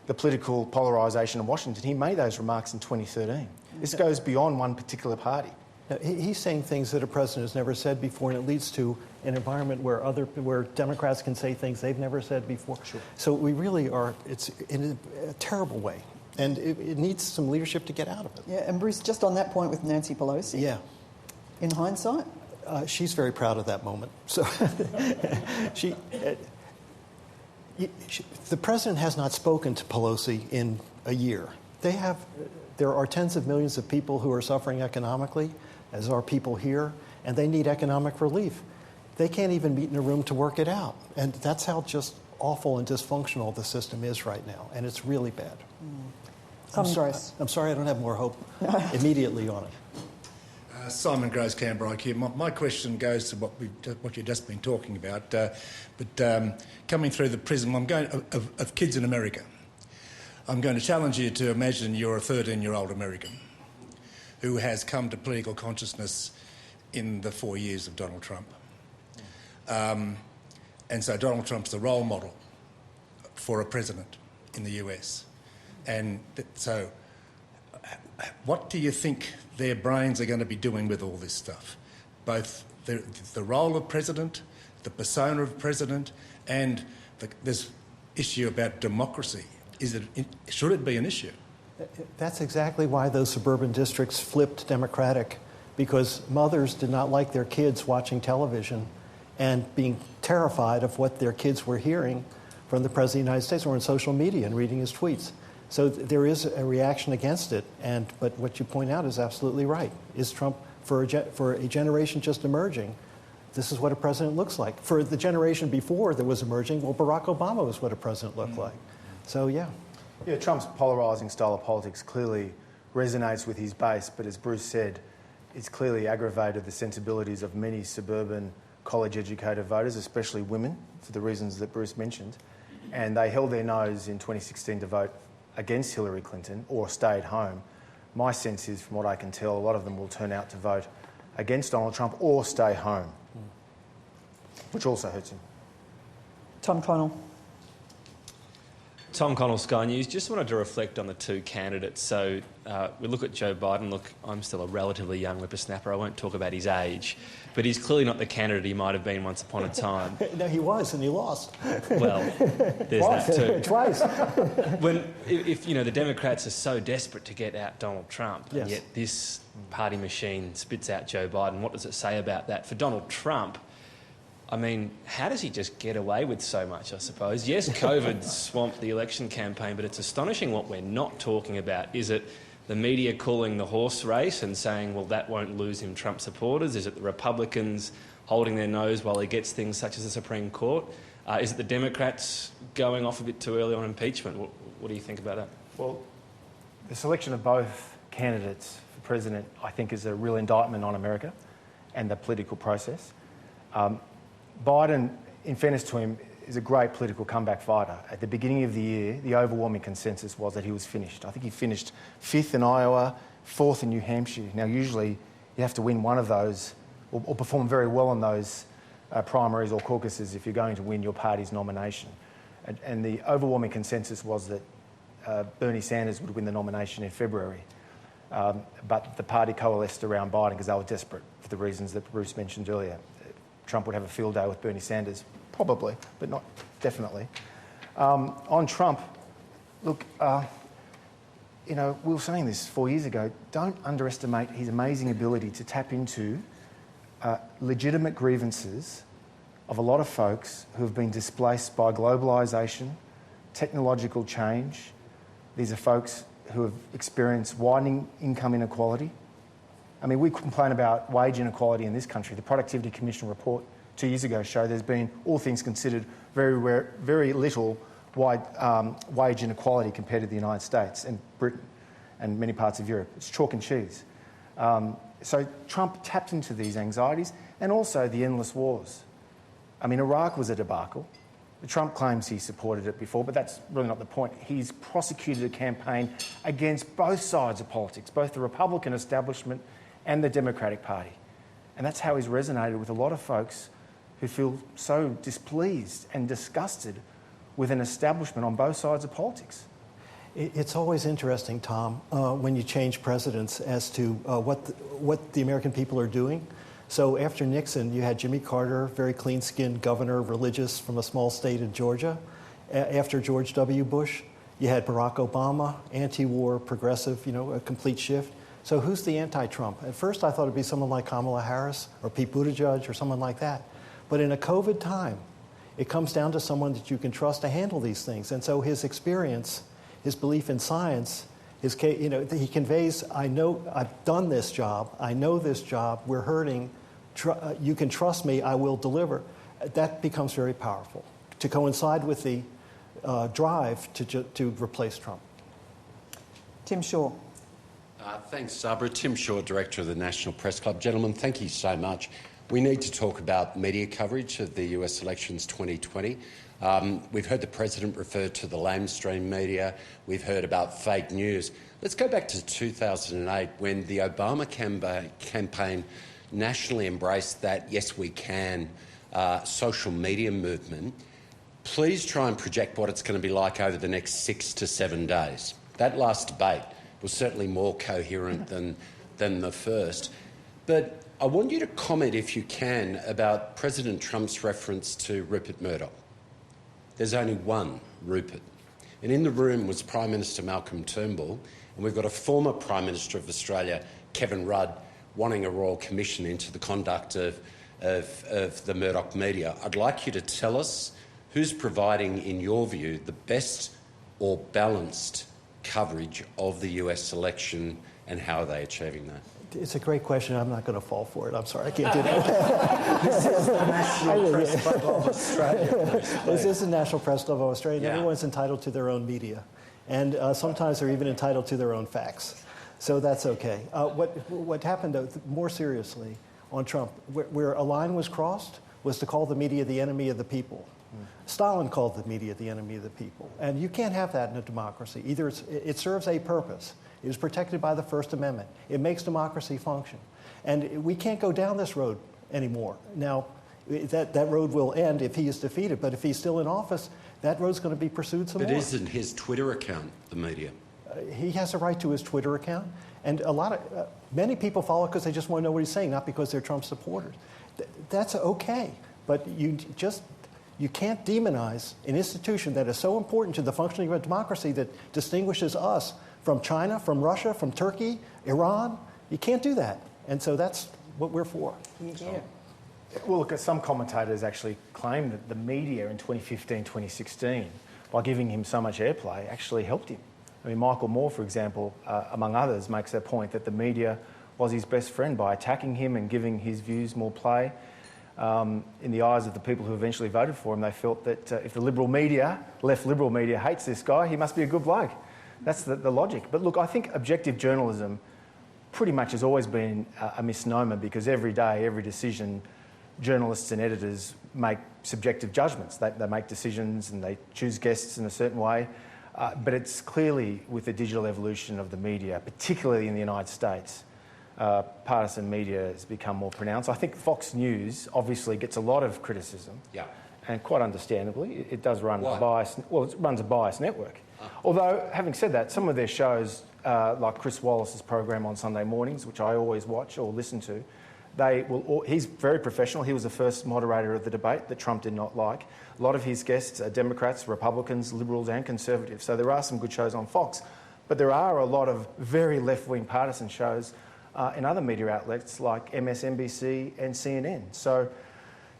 Speaker 1: political polarisation in Washington. He made those remarks in 2013. This goes beyond one particular party.
Speaker 2: Now, he's saying things that a president has never said before, and it leads to an environment where Democrats can say things they've never said before.
Speaker 1: Sure.
Speaker 2: So we really are, it's in a terrible way. And it needs some leadership to get out of it.
Speaker 3: Yeah, and Bruce, just on that point with Nancy Pelosi.
Speaker 2: Yeah.
Speaker 3: In hindsight?
Speaker 2: She's very proud of that moment. So the president has not spoken to Pelosi in a year. There are tens of millions of people who are suffering economically, as are people here, and they need economic relief. They can't even meet in a room to work it out. And that's how just awful and dysfunctional the system is right now, and it's really bad. I'm sorry I don't have more hope immediately on it.
Speaker 6: Simon Groves, Canberra here. My question goes to what you've just been talking about, but coming through the prism of kids in America. I'm going to challenge you to imagine you're a 13-year-old American who has come to political consciousness in the 4 years of Donald Trump. And so Donald Trump's the role model for a president in the US. And so what do you think their brains are going to be doing with all this stuff? Both the role of president, the persona of president, and this issue about democracy. Should it be an issue?
Speaker 2: That's exactly why those suburban districts flipped Democratic, because mothers did not like their kids watching television and being terrified of what their kids were hearing from the President of the United States or on social media and reading his tweets. So there is a reaction against it, but what you point out is absolutely right. Is Trump, for a generation just emerging, this is what a president looks like. For the generation before that was emerging, well, Barack Obama was what a president looked like. So, yeah.
Speaker 1: Yeah, Trump's polarising style of politics clearly resonates with his base, but as Bruce said, it's clearly aggravated the sensibilities of many suburban college-educated voters, especially women, for the reasons that Bruce mentioned. And they held their nose in 2016 to vote against Hillary Clinton or stayed home. My sense is, from what I can tell, a lot of them will turn out to vote against Donald Trump or stay home, which also hurts him.
Speaker 3: Tom Connell.
Speaker 7: Tom Connell, Sky News. Just wanted to reflect on the two candidates. So we look at Joe Biden. Look, I'm still a relatively young whippersnapper. I won't talk about his age. But he's clearly not the candidate he might have been once upon a time.
Speaker 2: No, he was, and he lost.
Speaker 7: Well, there's that too.
Speaker 2: Twice.
Speaker 7: If the Democrats are so desperate to get out Donald Trump,
Speaker 2: yes,
Speaker 7: and yet this party machine spits out Joe Biden, what does it say about that? For Donald Trump, I mean, how does he just get away with so much, I suppose? Yes, COVID swamped the election campaign, but it's astonishing what we're not talking about. Is it the media calling the horse race and saying, well, that won't lose him Trump supporters? Is it the Republicans holding their nose while he gets things such as the Supreme Court? Is it the Democrats going off a bit too early on impeachment? What do you think about that?
Speaker 1: Well, the selection of both candidates for president, I think, is a real indictment on America. and the political process. Biden, in fairness to him, is a great political comeback fighter. At the beginning of the year, the overwhelming consensus was that he was finished. I think he finished 5th in Iowa, 4th in New Hampshire. Now, usually you have to win one of those or perform very well in those primaries or caucuses if you're going to win your party's nomination. And the overwhelming consensus was that Bernie Sanders would win the nomination in February. But the party coalesced around Biden because they were desperate for the reasons that Bruce mentioned earlier. Trump would have a field day with Bernie Sanders, probably, but not definitely. On Trump, look, we were saying this 4 years ago, don't underestimate his amazing ability to tap into legitimate grievances of a lot of folks who have been displaced by globalisation, technological change. These are folks who have experienced widening income inequality. I mean, we complain about wage inequality in this country. The Productivity Commission report 2 years ago showed there's been, all things considered, very little wage inequality compared to the United States and Britain and many parts of Europe. It's chalk and cheese. So Trump tapped into these anxieties and also the endless wars. I mean, Iraq was a debacle. Trump claims he supported it before, but that's really not the point. He's prosecuted a campaign against both sides of politics, both the Republican establishment and the Democratic Party. And that's how he's resonated with a lot of folks who feel so displeased and disgusted with an establishment on both sides of politics.
Speaker 2: It's always interesting, Tom, when you change presidents as to what the American people are doing. So after Nixon, you had Jimmy Carter, very clean-skinned governor, religious from a small state in Georgia. After George W. Bush, you had Barack Obama, anti-war, progressive, a complete shift. So who's the anti-Trump? At first, I thought it'd be someone like Kamala Harris or Pete Buttigieg or someone like that. But in a COVID time, it comes down to someone that you can trust to handle these things. And so his experience, his belief in science, he conveys, I know, I've done this job, I know this job, we're hurting, you can trust me, I will deliver. That becomes very powerful to coincide with the drive to replace Trump.
Speaker 3: Tim Shaw.
Speaker 8: Thanks, Sabra. Tim Shaw, Director of the National Press Club. Gentlemen, thank you so much. We need to talk about media coverage of the US elections 2020. We've heard the President refer to the lamestream media. We've heard about fake news. Let's go back to 2008 when the Obama campaign nationally embraced that yes we can social media movement. Please try and project what it's going to be like over the next 6 to 7 days. That last debate was certainly more coherent than the first. But I want you to comment, if you can, about President Trump's reference to Rupert Murdoch. There's only one Rupert. And in the room was Prime Minister Malcolm Turnbull, and we've got a former Prime Minister of Australia, Kevin Rudd, wanting a royal commission into the conduct of the Murdoch media. I'd like you to tell us who's providing, in your view, the best or balanced coverage of the US election, and how are they achieving that?
Speaker 2: It's a great question. I'm not going to fall for it. I'm sorry, I can't do that.
Speaker 8: This is the National Press Club of Australia.
Speaker 2: This is the National Press Club of Australia.
Speaker 8: Yeah.
Speaker 2: Everyone's entitled to their own media. And sometimes they're even entitled to their own facts. So that's okay. What happened, though, more seriously, on Trump, where a line was crossed, was to call the media the enemy of the people. Stalin called the media the enemy of the people. And you can't have that in a democracy. Either it serves a purpose. It is protected by the First Amendment. It makes democracy function. And we can't go down this road anymore. Now, that road will end if he is defeated. But if he's still in office, that road's going to be pursued some more.
Speaker 8: But isn't his Twitter account the media?
Speaker 2: He has a right to his Twitter account. And many people follow because they just want to know what he's saying, not because they're Trump supporters. That's okay. But you can't demonize an institution that is so important to the functioning of a democracy that distinguishes us from China, from Russia, from Turkey, Iran. You can't do that. And so that's what we're for.
Speaker 3: Yeah.
Speaker 1: Well, look, some commentators actually claim that the media in 2015, 2016, by giving him so much airplay, actually helped him. I mean, Michael Moore, for example, among others, makes a point that the media was his best friend by attacking him and giving his views more play. In the eyes of the people who eventually voted for him, they felt that if the liberal media, left liberal media, hates this guy, he must be a good bloke. That's the logic. But look, I think objective journalism pretty much has always been a misnomer, because every day, every decision, journalists and editors make subjective judgments. They make decisions and they choose guests in a certain way. But it's clearly, with the digital evolution of the media, particularly in the United States, partisan media has become more pronounced. I think Fox News obviously gets a lot of criticism.
Speaker 8: Yeah.
Speaker 1: And quite understandably, it does run
Speaker 8: Why?
Speaker 1: a biased... Well, it runs a biased network. Although, having said that, some of their shows, like Chris Wallace's program on Sunday mornings, which I always watch or listen to, he's very professional. He was the first moderator of the debate that Trump did not like. A lot of his guests are Democrats, Republicans, Liberals and Conservatives. So there are some good shows on Fox. But there are a lot of very left-wing partisan shows in other media outlets like MSNBC and CNN. So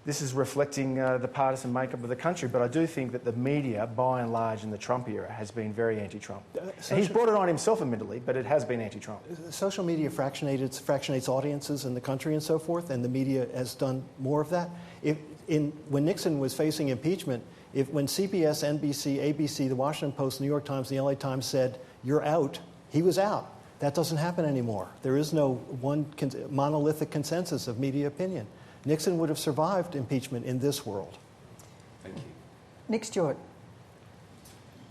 Speaker 1: this is reflecting the partisan makeup of the country. But I do think that the media, by and large, in the Trump era, has been very anti-Trump. And he's brought it on himself, admittedly, but it has been anti-Trump.
Speaker 2: Social media fractionates audiences in the country and so forth, and the media has done more of that. When Nixon was facing impeachment, when CBS, NBC, ABC, the Washington Post, New York Times, the LA Times said, "You're out," he was out. That doesn't happen anymore. There is no one monolithic consensus of media opinion. Nixon would have survived impeachment in this world.
Speaker 8: Thank you.
Speaker 3: Nick Stewart.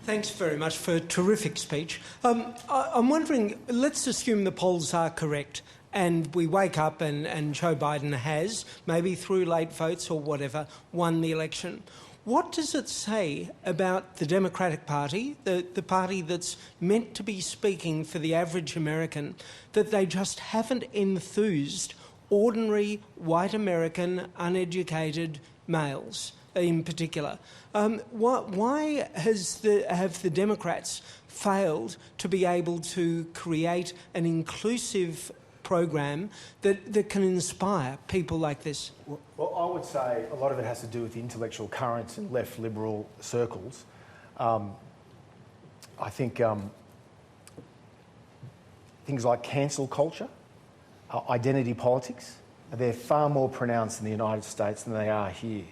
Speaker 9: Thanks very much for a terrific speech. I'm wondering, let's assume the polls are correct and we wake up and Joe Biden has, maybe through late votes or whatever, won the election. What does it say about the Democratic Party, the party that's meant to be speaking for the average American, that they just haven't enthused ordinary white American uneducated males in particular? Why have the Democrats failed to be able to create an inclusive program that can inspire people like this?
Speaker 1: Well, I would say a lot of it has to do with the intellectual currents in left liberal circles. I think things like cancel culture, identity politics, they're far more pronounced in the United States than they are here.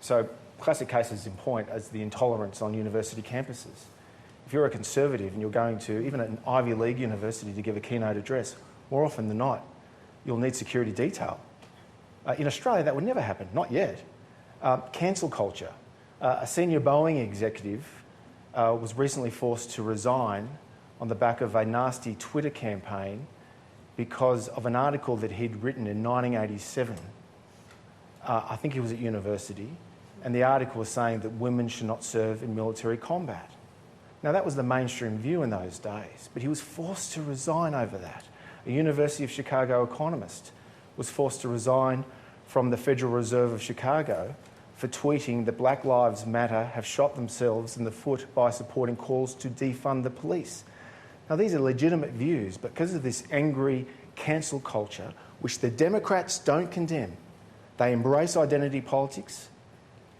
Speaker 1: So classic cases in point is the intolerance on university campuses. If you're a conservative and you're going to even an Ivy League university to give a keynote address, more often than not, you'll need security detail. In Australia, that would never happen, not yet. Cancel culture. A senior Boeing executive was recently forced to resign on the back of a nasty Twitter campaign because of an article that he'd written in 1987. I think he was at university, and the article was saying that women should not serve in military combat. Now, that was the mainstream view in those days, but he was forced to resign over that. A University of Chicago economist was forced to resign from the Federal Reserve of Chicago for tweeting that Black Lives Matter have shot themselves in the foot by supporting calls to defund the police. Now, these are legitimate views, but because of this angry cancel culture, which the Democrats don't condemn, they embrace identity politics,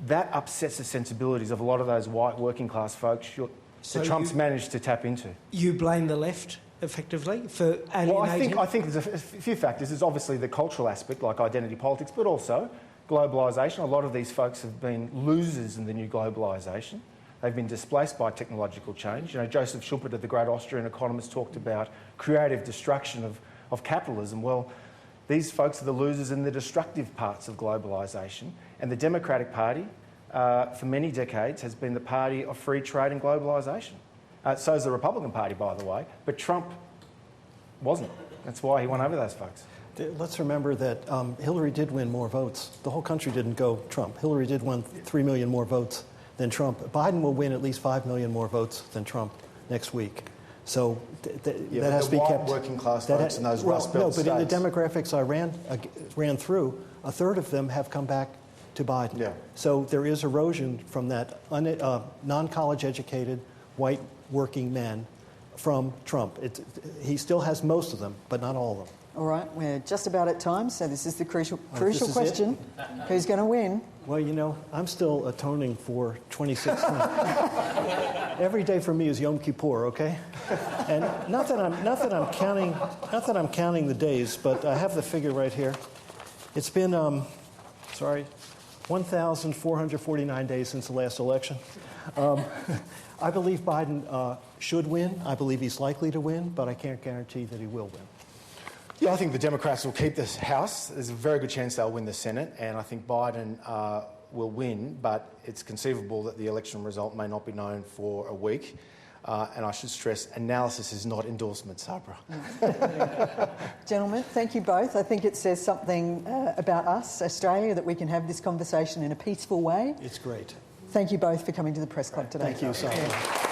Speaker 1: that upsets the sensibilities of a lot of those white working class folks that Trump's managed to tap into.
Speaker 9: You blame the left, effectively, for alienating?
Speaker 1: Well, I think there's a few factors. There's obviously the cultural aspect, like identity politics, but also globalisation. A lot of these folks have been losers in the new globalisation. They've been displaced by technological change. You know, Joseph Schumpeter, the great Austrian economist, talked about creative destruction of capitalism. Well, these folks are the losers in the destructive parts of globalisation. And the Democratic Party, for many decades, has been the party of free trade and globalisation. So is the Republican Party, by the way. But Trump wasn't. That's why he won over those folks.
Speaker 2: Let's remember that Hillary did win more votes. The whole country didn't go Trump. Hillary did win 3 million more votes than Trump. Biden will win at least 5 million more votes than Trump next week. So that has to be kept.
Speaker 1: Working class folks in those Rust Belt states.
Speaker 2: No, but in the demographics I ran through, a third of them have come back to Biden.
Speaker 1: Yeah.
Speaker 2: So there is erosion from that non-college educated white working men from Trump. He still has most of them, but not all of them.
Speaker 3: All right, we're just about at time, so this is the crucial question. Who's going to win?
Speaker 2: Well, you know, I'm still atoning for 2016. Every day for me is Yom Kippur, okay? And not that I'm counting the days, but I have the figure right here. It's been 1,449 days since the last election. I believe Biden should win. I believe he's likely to win, but I can't guarantee that he will win.
Speaker 1: Yeah, I think the Democrats will keep this House. There's a very good chance they'll win the Senate, and I think Biden will win, but it's conceivable that the election result may not be known for a week. And I should stress, analysis is not endorsement, Sabra.
Speaker 3: Gentlemen, thank you both. I think it says something about us, Australia, that we can have this conversation in a peaceful way.
Speaker 2: It's great.
Speaker 3: Thank you both for coming to the Press Club today.
Speaker 2: Thank you, Sabra.